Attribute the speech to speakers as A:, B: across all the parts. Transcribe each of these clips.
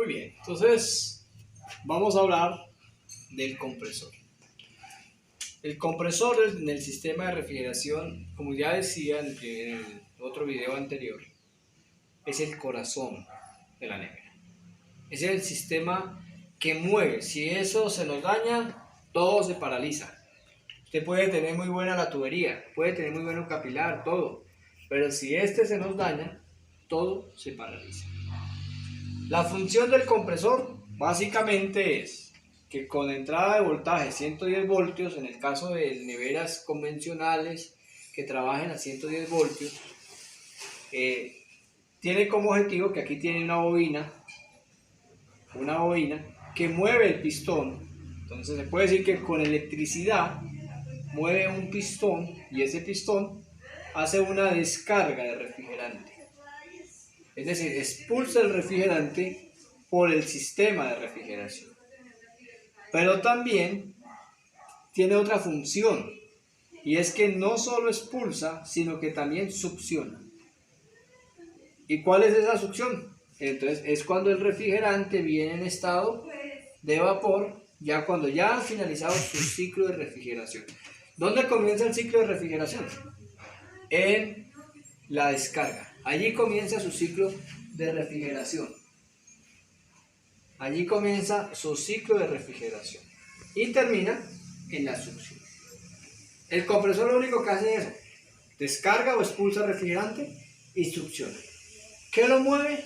A: Muy bien, entonces vamos a hablar del compresor. El compresor en el sistema de refrigeración, como ya decía en el otro video anterior, es el corazón de la nevera. Es el sistema que mueve. Si eso se nos daña, todo se paraliza. Usted puede tener muy buena la tubería, puede tener muy bueno capilar, todo. Pero si este se nos daña, todo se paraliza. La función del compresor básicamente es que con entrada de voltaje 110 voltios, en el caso de neveras convencionales que trabajen a 110 voltios, tiene como objetivo que aquí tiene una bobina que mueve el pistón. Entonces se puede decir que con electricidad mueve un pistón y ese pistón hace una descarga de refrigerante. Es decir, expulsa el refrigerante por el sistema de refrigeración. Pero también tiene otra función, y es que no solo expulsa, sino que también succiona. ¿Y cuál es esa succión? Entonces es cuando el refrigerante viene en estado de vapor, ya cuando ya han finalizado su ciclo de refrigeración. ¿Dónde comienza el ciclo de refrigeración? En la descarga. Allí comienza su ciclo de refrigeración. Allí comienza su ciclo de refrigeración. Y termina en la succión. El compresor lo único que hace es descarga o expulsa refrigerante y succiona. ¿Qué lo mueve?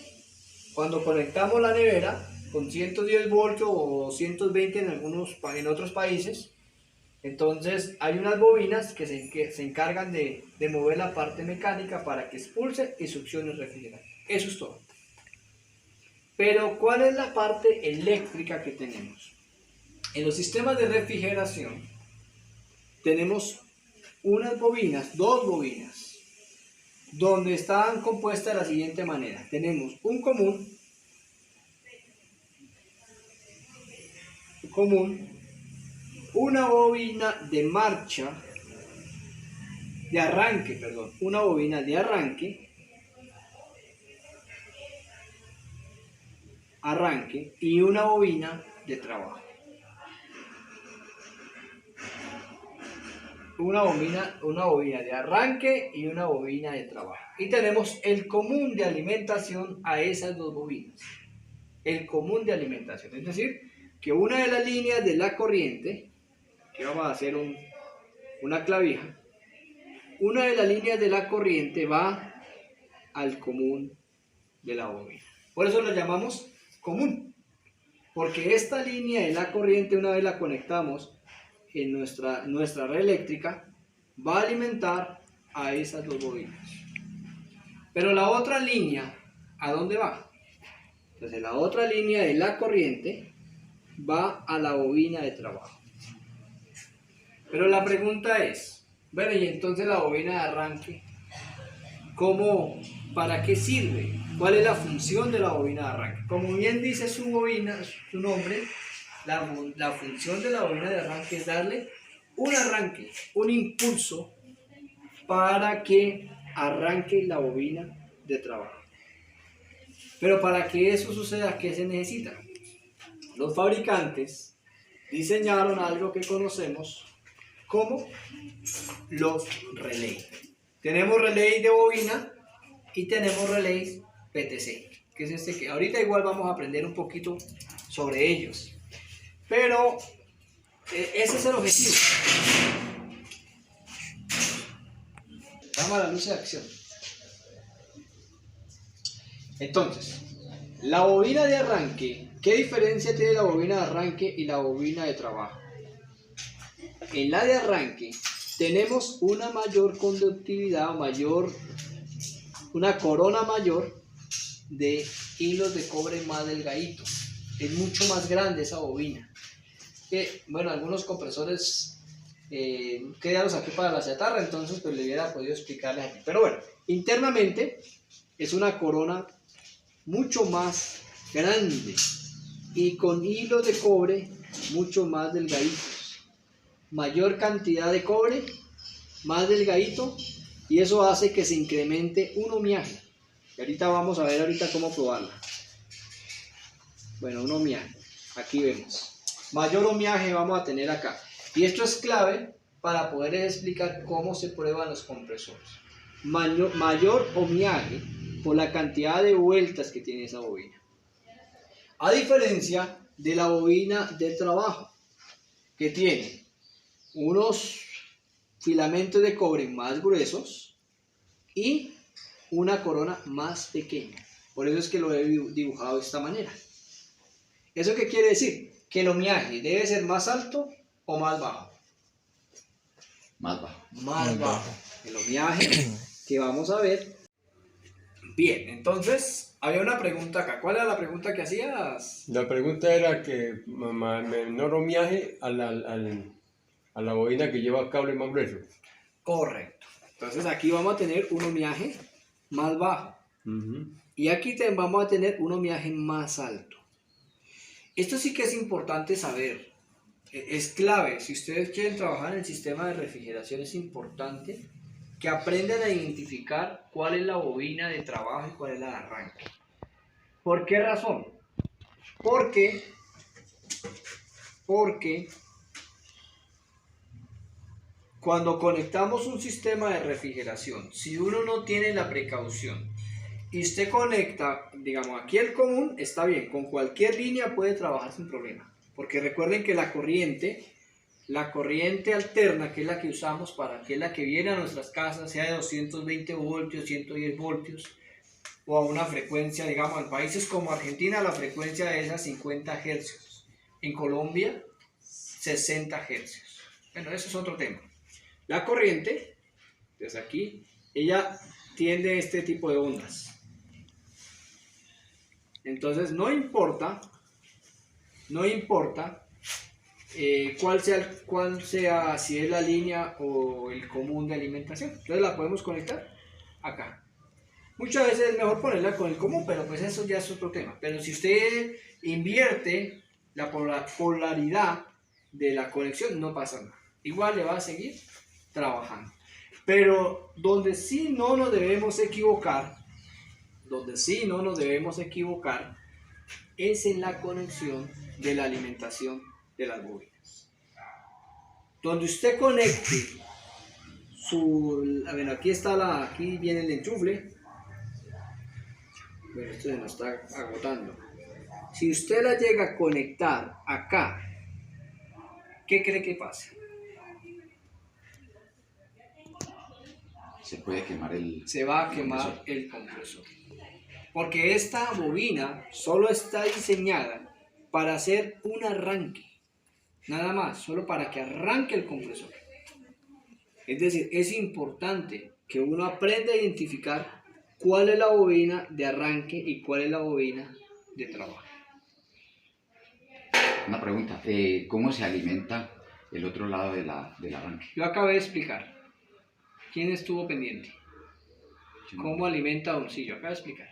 A: Cuando conectamos la nevera con 110 voltios o 120 en otros países, entonces hay unas bobinas que se encargan de mover la parte mecánica para que expulse y succione el refrigerante. Eso es todo. Pero ¿cuál es la parte eléctrica que tenemos? En los sistemas de refrigeración tenemos unas bobinas, dos bobinas, donde están compuestas de la siguiente manera. Tenemos un común, una bobina de marcha, una bobina de arranque y una bobina de trabajo. Una bobina de arranque y una bobina de trabajo. Y tenemos el común de alimentación a esas dos bobinas. El común de alimentación, es decir, que una de las líneas de la corriente, que vamos a hacer una clavija, una de las líneas de la corriente va al común de la bobina. Por eso lo llamamos común, porque esta línea de la corriente, una vez la conectamos en nuestra red eléctrica, va a alimentar a esas dos bobinas. Pero la otra línea, ¿a dónde va? Entonces la otra línea de la corriente va a la bobina de trabajo. Pero la pregunta es, bueno, y entonces la bobina de arranque, ¿para qué sirve? ¿Cuál es la función de la bobina de arranque? Como bien dice su nombre, la función de la bobina de arranque es darle un arranque, un impulso para que arranque la bobina de trabajo. Pero para que eso suceda, ¿qué se necesita? Los fabricantes diseñaron algo que conocemos como los relays. Tenemos relays de bobina y tenemos relays PTC, que es este que ahorita igual vamos a aprender un poquito sobre ellos. Pero ese es el objetivo. Vamos a la luz de acción. Entonces, la bobina de arranque, ¿qué diferencia tiene la bobina de arranque y la bobina de trabajo? En la de arranque tenemos una mayor conductividad, una corona mayor de hilos de cobre más delgadito. Es mucho más grande esa bobina. Bueno, algunos compresores quedaron aquí para la chatarra, entonces pues le hubiera podido explicarles aquí. Pero bueno, internamente es una corona mucho más grande y con hilos de cobre mucho más delgaditos. Mayor cantidad de cobre, más delgadito, y eso hace que se incremente un ohmiaje. Y ahorita vamos a ver cómo probarla. Bueno, un omiaje. Aquí vemos. Mayor omiaje vamos a tener acá. Y esto es clave para poder explicar cómo se prueban los compresores. Mayor omiaje por la cantidad de vueltas que tiene esa bobina. A diferencia de la bobina de trabajo, que tiene unos filamentos de cobre más gruesos y una corona más pequeña. Por eso es que lo he dibujado de esta manera. ¿Eso qué quiere decir? Que el omiaje debe ser más alto o más bajo.
B: Más bajo.
A: Más bajo. El omiaje que vamos a ver. Bien, entonces había una pregunta acá. ¿Cuál era la pregunta que hacías?
C: La pregunta era que menor omiaje a la bobina que lleva cable más grueso.
A: Correcto. Entonces aquí vamos a tener un omiaje más bajo. Y aquí vamos a tener un omiaje más alto. Esto sí que es importante saber. Es clave. Si ustedes quieren trabajar en el sistema de refrigeración, es importante que aprendan a identificar cuál es la bobina de trabajo y cuál es la de arranque. ¿Por qué razón? Porque cuando conectamos un sistema de refrigeración, si uno no tiene la precaución y usted conecta, digamos, aquí el común, está bien, con cualquier línea puede trabajar sin problema. Porque recuerden que la corriente alterna, que es la que usamos que es la que viene a nuestras casas, sea de 220 voltios, 110 voltios, o a una frecuencia, digamos, en países como Argentina la frecuencia de esas 50 hercios, en Colombia 60 hercios. Bueno, eso es otro tema. La corriente, desde aquí, ella tiende a este tipo de ondas. Entonces no importa cuál sea, si es la línea o el común de alimentación. Entonces la podemos conectar acá. Muchas veces es mejor ponerla con el común, pero pues eso ya es otro tema. Pero si usted invierte la polaridad de la conexión, no pasa nada. Igual le va a seguir trabajando. Pero donde sí no nos debemos equivocar, es en la conexión de la alimentación de las bobinas. Donde usted conecte bueno, aquí viene el enchufle. Bueno, esto se nos está agotando. Si usted la llega a conectar acá, ¿qué cree que pasa?
B: Se va a quemar
A: el compresor. Porque esta bobina solo está diseñada para hacer un arranque. Nada más, solo para que arranque el compresor. Es decir, es importante que uno aprenda a identificar cuál es la bobina de arranque y cuál es la bobina de trabajo.
B: Una pregunta, ¿cómo se alimenta el otro lado del arranque?
A: Yo acabé de explicar. ¿Quién estuvo pendiente? ¿Cómo alimenta un sillo? Acabo de explicar.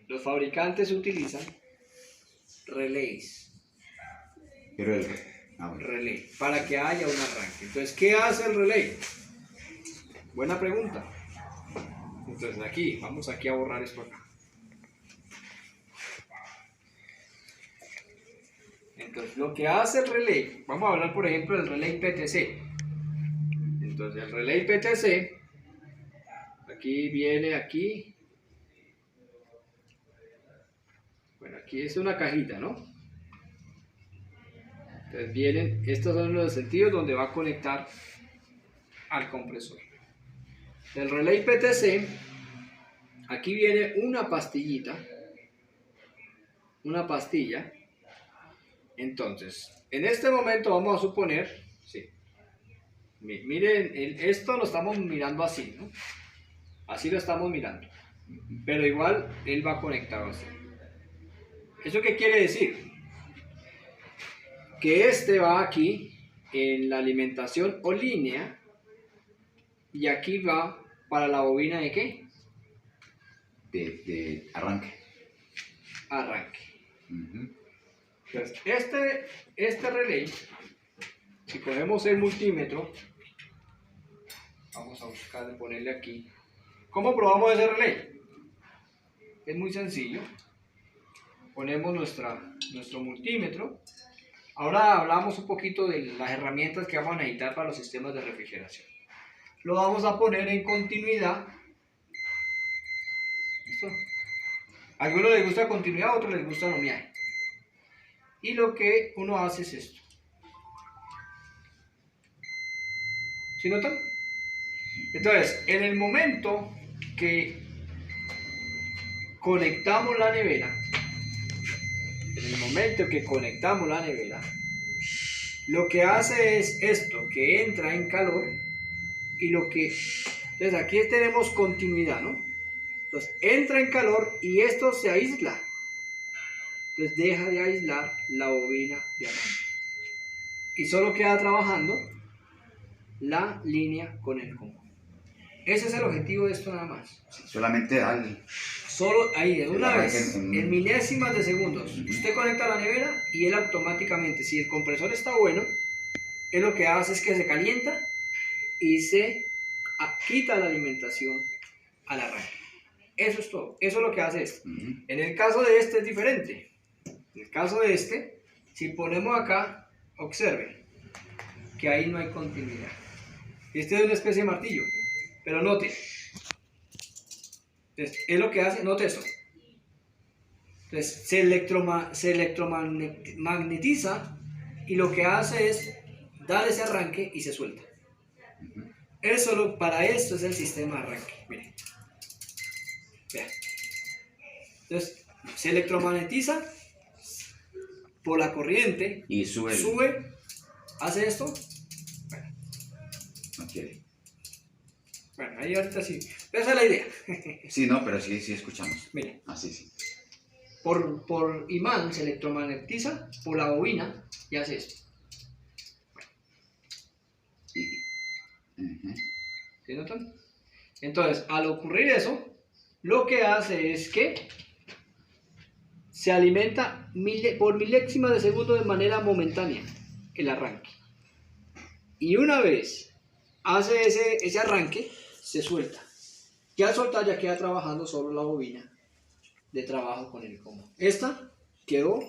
A: Los fabricantes utilizan relays.
B: Pero
A: Relay, para que haya un arranque. Entonces, ¿qué hace el relay? Buena pregunta. Entonces vamos aquí a borrar esto acá. Entonces, lo que hace el relay, vamos a hablar por ejemplo del relay PTC. Entonces, el relay PTC, aquí viene, bueno, aquí es una cajita, ¿no? Entonces estos son los sentidos donde va a conectar al compresor. El relay PTC, aquí viene una pastilla. Entonces, en este momento vamos a suponer, sí, miren, esto lo estamos mirando así, ¿no? Así lo estamos mirando, pero igual él va conectado así. ¿Eso qué quiere decir? Que este va aquí en la alimentación o línea y aquí va para la bobina de ¿qué?
B: De arranque.
A: Arranque. Entonces, este relay, si cogemos el multímetro, vamos a buscar de ponerle aquí. ¿Cómo probamos ese relay? Es muy sencillo. ponemos nuestro multímetro. Ahora hablamos un poquito de las herramientas que vamos a necesitar para los sistemas de refrigeración. Lo vamos a poner en continuidad. ¿Listo? A algunos les gusta continuidad, a otros les gusta nomeaje. Y lo que uno hace es esto. ¿Sí notan? Entonces, en el momento que conectamos la nevera, lo que hace es esto, que entra en calor y entonces aquí tenemos continuidad, ¿no? Entonces entra en calor y esto se aísla. Entonces deja de aislar la bobina de arranque. Y solo queda trabajando la línea con el común. Ese es el objetivo de esto nada más.
B: Solamente al...
A: Solo ahí, de una vez,
B: en-
A: en milésimas de segundos, usted conecta la nevera y él automáticamente, si el compresor está bueno, él lo que hace es que se calienta y se quita la alimentación al arranque. Eso es todo, eso es lo que hace esto. En el caso de este es diferente. En el caso de este, si ponemos acá, observe que ahí no hay continuidad. Este es una especie de martillo, pero note. Entonces, es lo que hace, note eso. Entonces, se electromagnetiza y lo que hace es dar ese arranque y se suelta. Para esto es el sistema de arranque. Miren. Vean. Entonces, se electromagnetiza por la corriente
B: Y sube.
A: Hace esto.
B: No quiere.
A: Bueno, ahí ahorita sí. Esa es la idea.
B: Sí, no, pero sí escuchamos.
A: Miren.
B: Así sí.
A: Por imán se electromagnetiza por la bobina y hace esto. ¿Sí notan? Entonces, al ocurrir eso, lo que hace es que se alimenta por milésimas de segundo de manera momentánea el arranque. Y una vez hace ese arranque, se suelta. Ya al soltar ya queda trabajando solo la bobina de trabajo con el común. Esta quedó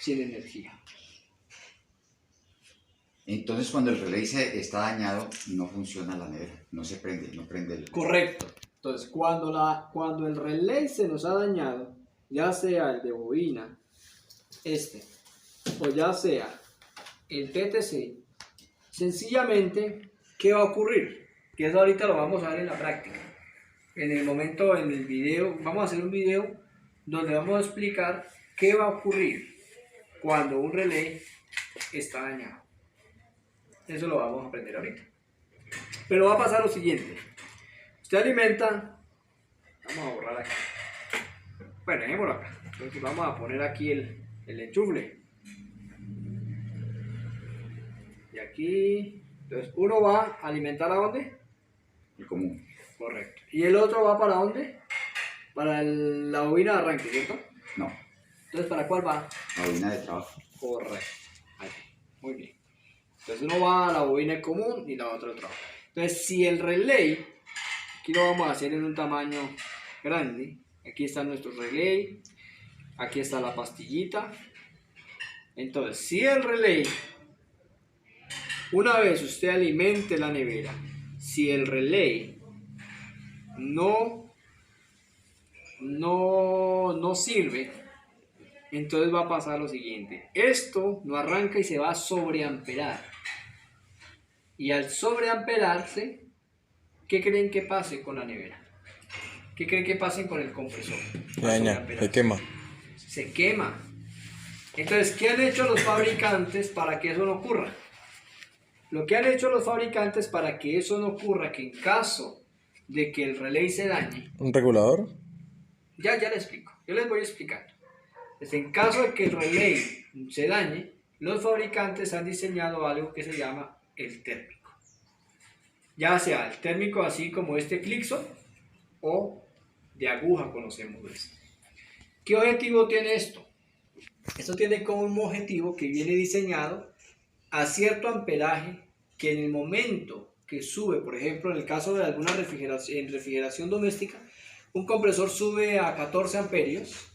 A: sin energía.
B: Entonces cuando el relay está dañado, no funciona la nevera, no se prende, no prende el...
A: Correcto. Entonces, cuando el relay se nos ha dañado, ya sea el de bobina, o ya sea el TTC, sencillamente, ¿qué va a ocurrir? Que eso ahorita lo vamos a ver en la práctica. En el video, vamos a hacer un video donde vamos a explicar qué va a ocurrir cuando un relay está dañado. Eso lo vamos a aprender ahorita. Pero va a pasar lo siguiente. Usted alimenta, vamos a borrar aquí. Bueno, dejémoslo acá. Entonces vamos a poner aquí el enchufle. Y aquí, entonces uno va a alimentar ¿a dónde?
B: El común.
A: Correcto. ¿Y el otro va para dónde? Para la bobina de arranque, ¿cierto?
B: No,
A: Entonces, ¿para cuál va?
B: la bobina de trabajo.
A: Correcto. Ahí. Muy bien. Entonces uno va a la bobina común y la otra al trabajo. Entonces, si el relay, aquí lo vamos a hacer en un tamaño grande. Aquí está nuestro relay. Aquí está la pastillita. Entonces, si el relay, una vez usted alimente la nevera, si el relay no sirve, entonces va a pasar lo siguiente. Esto no arranca y se va a sobreamperar. Y al sobreamperarse, ¿qué creen que pase con la nevera? ¿Qué creen que pase con el compresor?
D: Se quema.
A: Se quema. Entonces, ¿qué han hecho los fabricantes para que eso no ocurra? Lo que han hecho los fabricantes para que eso no ocurra, que en caso de que el relay se dañe,
D: ¿Un regulador?
A: ya les explico, yo les voy a explicar. Entonces, en caso de que el relay se dañe, los fabricantes han diseñado algo que se llama el térmico. Ya sea el térmico así como este Clixon o de aguja conocemos esto. ¿Qué objetivo tiene esto? Esto tiene como objetivo que viene diseñado a cierto amperaje que en el momento que sube, por ejemplo en el caso de alguna refrigeración doméstica, un compresor sube a 14 amperios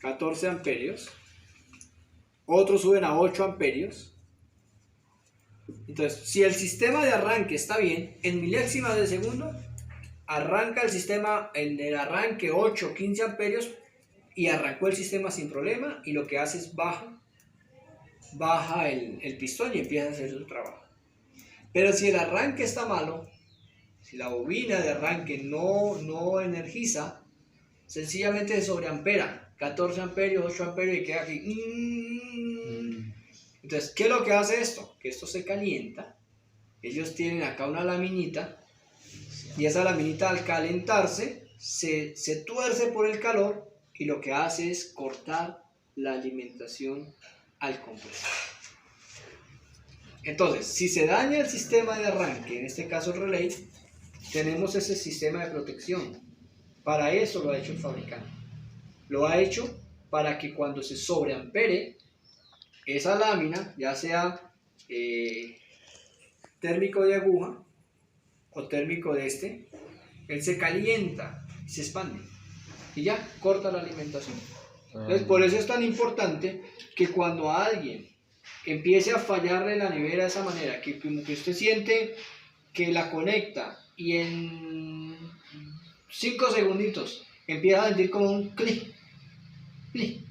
A: 14 amperios, otros suben a 8 amperios. Entonces, si el sistema de arranque está bien, en milésimas de segundo, arranca el sistema en el arranque 8, 15 amperios y arrancó el sistema sin problema, y lo que hace es baja el pistón y empieza a hacer su trabajo. Pero si el arranque está malo, si la bobina de arranque no energiza, sencillamente se sobreampera, 14 amperios, 8 amperios y queda aquí. Entonces, ¿qué es lo que hace esto? Que esto se calienta. Ellos tienen acá una laminita, y esa laminita al calentarse se tuerce por el calor, y lo que hace es cortar la alimentación al compresor. Entonces, si se daña el sistema de arranque, en este caso el relay, tenemos ese sistema de protección. Para eso lo ha hecho el fabricante. Lo ha hecho para que cuando se sobreampere esa lámina, ya sea térmico de aguja o térmico de él se calienta y se expande y ya corta la alimentación. Entonces, por eso es tan importante que cuando a alguien empiece a fallarle la nevera de esa manera, que usted siente que la conecta y en 5 segunditos empieza a sentir como un clic, clic,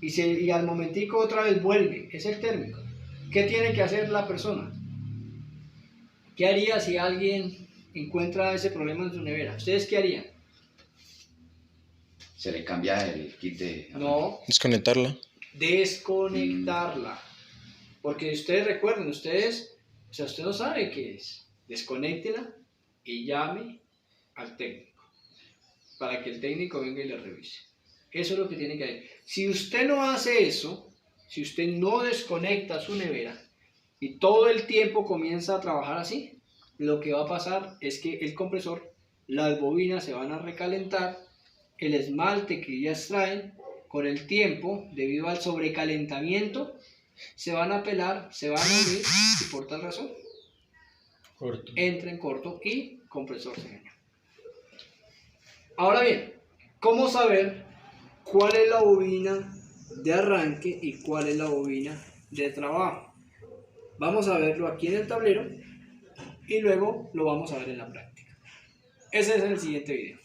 A: y al momentico otra vez vuelve, es el térmico. ¿Qué tiene que hacer la persona? ¿Qué haría si alguien encuentra ese problema en su nevera? ¿Ustedes qué harían?
B: Se le cambia el kit de...
A: No,
D: Desconectarla.
A: desconectarla. Porque ustedes recuerden, usted no sabe qué es. Desconéctela y llame al técnico para que el técnico venga y le revise. Eso es lo que tiene que hacer. Si usted no hace eso, si usted no desconecta su nevera y todo el tiempo comienza a trabajar así, lo que va a pasar es que el compresor, las bobinas se van a recalentar, el esmalte que ya extraen, con el tiempo, debido al sobrecalentamiento, se van a pelar, se van a unir, y por tal razón
C: Corto.
A: entra en corto y compresor se daña. Ahora bien, ¿cómo saber cuál es la bobina de arranque y cuál es la bobina de trabajo? Vamos a verlo aquí en el tablero y luego lo vamos a ver en la práctica. Ese es el siguiente video.